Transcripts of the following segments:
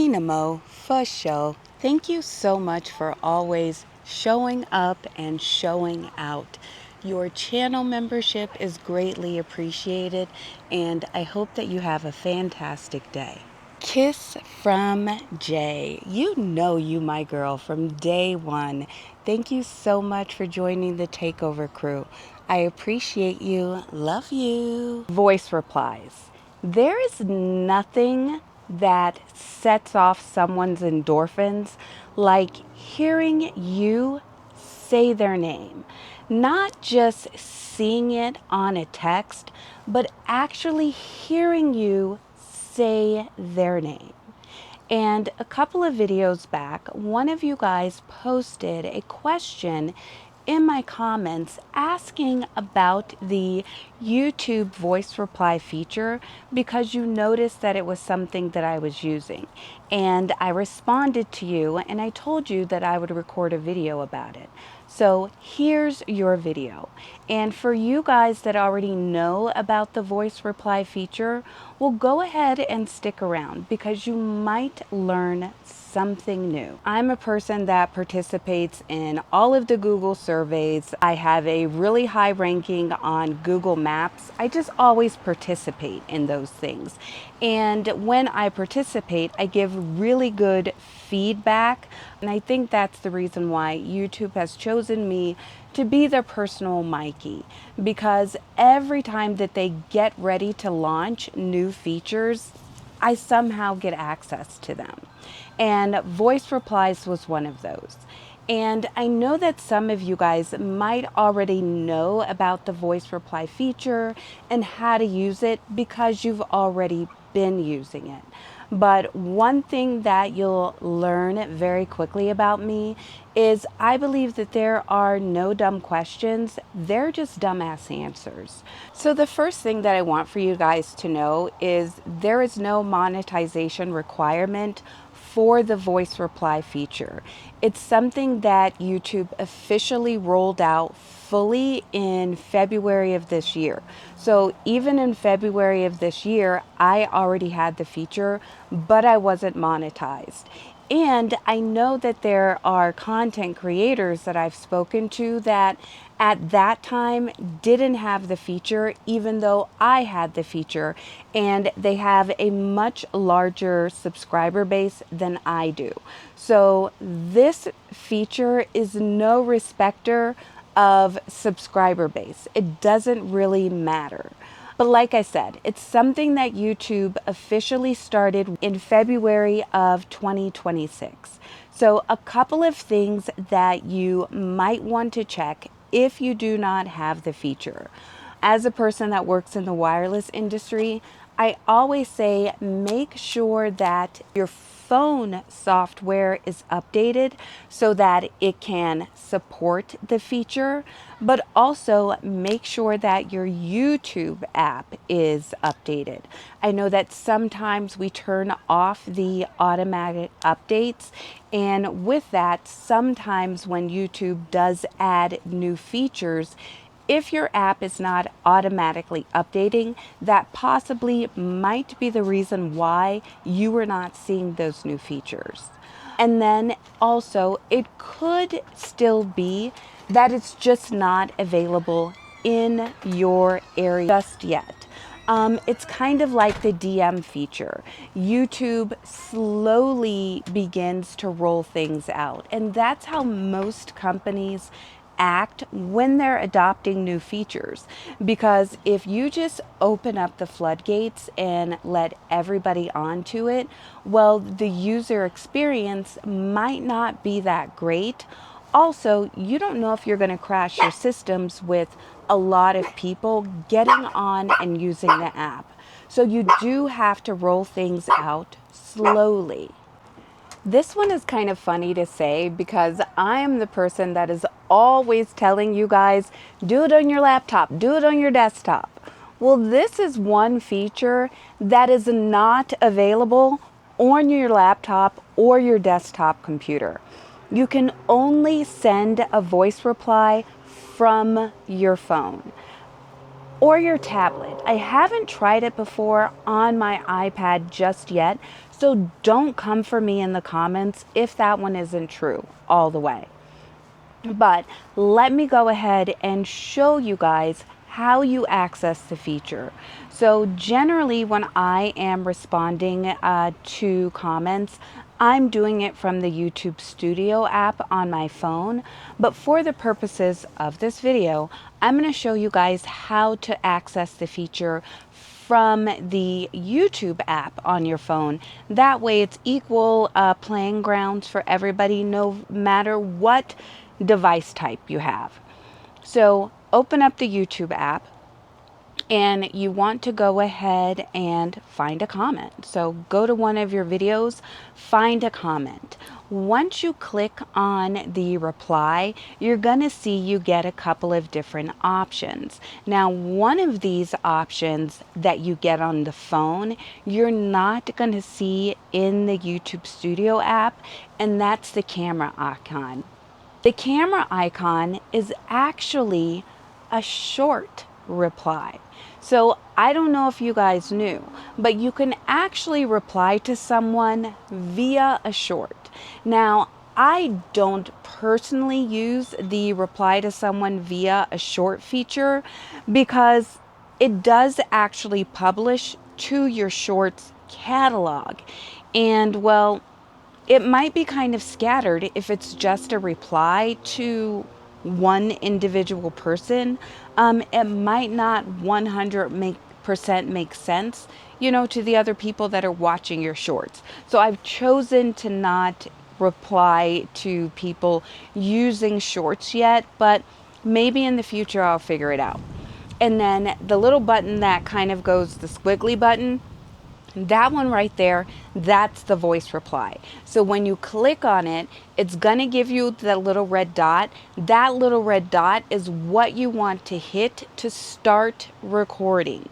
Tinamo for show. Thank you so much for always showing up and showing out. Your channel membership is greatly appreciated, and I hope that you have a fantastic day. Kiss from Jay. You know you, my girl, from day one. Thank you so much for joining the Takeover crew. I appreciate you. Love you. Voice replies. There is nothing that sets off someone's endorphins like hearing you say their name. Not just seeing it on a text, but actually hearing you say their name. And a couple of videos back, one of you guys posted a question in my comments asking about the YouTube voice reply feature because you noticed that it was something that I was using. And I responded to you and I told you that I would record a video about it. So here's your video. And for you guys that already know about the voice reply feature, well, go ahead and stick around because you might learn something new. I'm a person that participates in all of the Google surveys. I have a really high ranking on Google Maps. I just always participate in those things. And when I participate, I give really good feedback. And I think that's the reason why YouTube has chosen me to be their personal Mikey, because every time that they get ready to launch new features, I somehow get access to them. And voice replies was one of those. And I know that some of you guys might already know about the voice reply feature and how to use it because you've already been using it. But one thing that you'll learn very quickly about me is I believe that there are no dumb questions. They're just dumbass answers. So the first thing that I want for you guys to know is there is no monetization requirement for the voice reply feature. It's something that YouTube officially rolled out fully in February of this year. So even in February of this year, I already had the feature, but I wasn't monetized. And I know that there are content creators that I've spoken to that at that time didn't have the feature, even though I had the feature, and they have a much larger subscriber base than I do. So this feature is no respecter of subscriber base. It doesn't really matter. But like I said, it's something that YouTube officially started in February of 2026. So a couple of things that you might want to check if you do not have the feature. As a person that works in the wireless industry, I always say make sure that your phone software is updated so that it can support the feature, but also make sure that your YouTube app is updated. I know that sometimes we turn off the automatic updates, and with that, sometimes when YouTube does add new features, if your app is not automatically updating, that possibly might be the reason why you are not seeing those new features. And then also, it could still be that it's just not available in your area just yet. It's kind of like the DM feature. YouTube slowly begins to roll things out, and that's how most companies act when they're adopting new features. Because if you just open up the floodgates and let everybody onto it, well, the user experience might not be that great. Also, you don't know if you're going to crash your systems with a lot of people getting on and using the app. So you do have to roll things out slowly. This one is kind of funny to say because I am the person that is always telling you guys, do it on your laptop, do it on your desktop. Well, this is one feature that is not available on your laptop or your desktop computer. You can only send a voice reply from your phone or your tablet. I haven't tried it before on my iPad just yet, So don't come for me in the comments if that one isn't true all the way. But let me go ahead and show you guys how you access the feature. So generally when I am responding to comments, I'm doing it from the YouTube Studio app on my phone. But for the purposes of this video, I'm going to show you guys how to access the feature from the YouTube app on your phone. That way it's equal playing grounds for everybody, no matter what device type you have. So open up the YouTube app and you want to go ahead and find a comment. So go to one of your videos, find a comment. Once you click on the reply, you're going to see you get a couple of different options. Now, one of these options that you get on the phone, you're not going to see in the YouTube Studio app, and that's the camera icon. The camera icon is actually a short reply. So I don't know if you guys knew, but you can actually reply to someone via a short. Now, I don't personally use the reply to someone via a short feature because it does actually publish to your shorts catalog. And well, it might be kind of scattered if it's just a reply to one individual person. It might not 100% make sense, to the other people that are watching your shorts. So I've chosen to not reply to people using shorts yet, but maybe in the future I'll figure it out. And then the little button that kind of goes, the squiggly button, that one right there, that's the voice reply. So when you click on it, it's going to give you the little red dot. That little red dot is what you want to hit to start recording.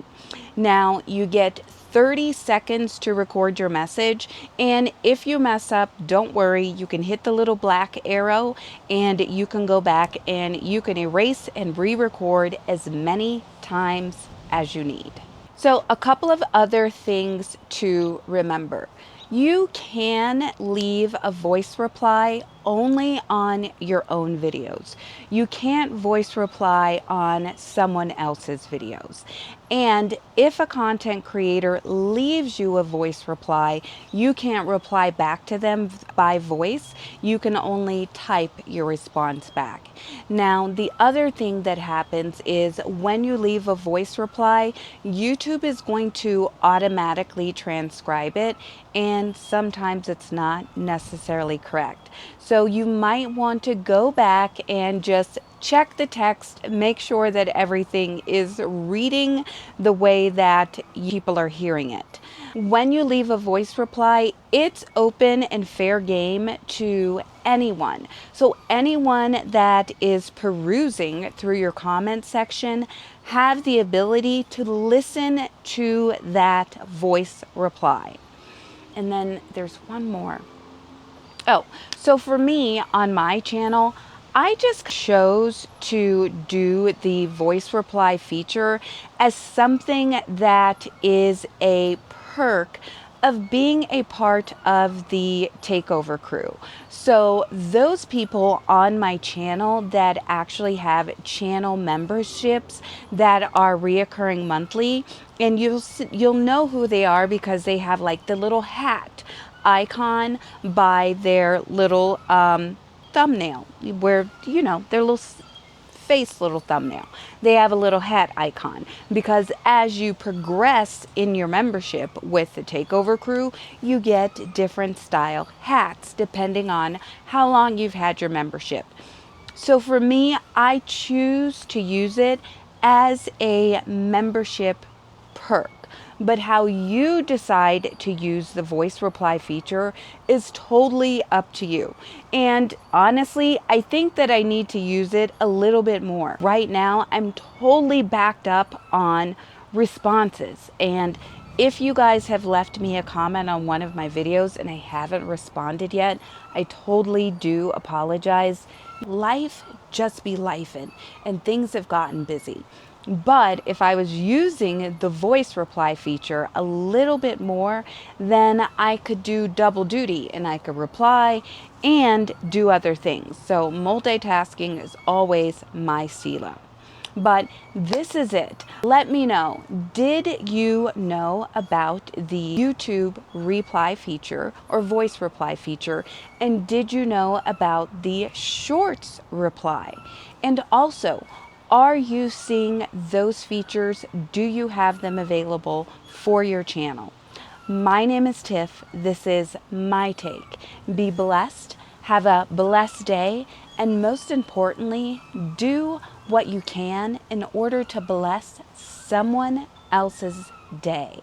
Now you get 30 seconds to record your message, and if you mess up, don't worry, you can hit the little black arrow and you can go back and you can erase and re-record as many times as you need. So a couple of other things to remember. You can leave a voice reply only on your own videos. You can't voice reply on someone else's videos. And if a content creator leaves you a voice reply, you can't reply back to them by voice. You can only type your response back. Now, the other thing that happens is when you leave a voice reply, YouTube is going to automatically transcribe it, and sometimes it's not necessarily correct. So you might want to go back and just check the text, make sure that everything is reading the way that people are hearing it. When you leave a voice reply, it's open and fair game to anyone. So anyone that is perusing through your comment section have the ability to listen to that voice reply. And then there's one more. Oh, so for me on my channel, I just chose to do the voice reply feature as something that is a perk of being a part of the takeover crew. So those people on my channel that actually have channel memberships that are reoccurring monthly, and you'll know who they are because they have like the little hat icon by their little thumbnail, where their little face little thumbnail. They have a little hat icon because as you progress in your membership with the takeover crew, you get different style hats depending on how long you've had your membership. So for me, I choose to use it as a membership perk. But how you decide to use the voice reply feature is totally up to you. And honestly, I think that I need to use it a little bit more. Right now, I'm totally backed up on responses. And if you guys have left me a comment on one of my videos and I haven't responded yet, I totally do apologize. Life just be lifing, and things have gotten busy. But if I was using the voice reply feature a little bit more, then I could do double duty and I could reply and do other things. So multitasking is always my stilo. But this is it. Let me know, did you know about the YouTube reply feature or voice reply feature? And did you know about the shorts reply? And also, are you seeing those features? Do you have them available for your channel? My name is Tiff. This is my take. Be blessed. Have a blessed day. And most importantly, do what you can in order to bless someone else's day.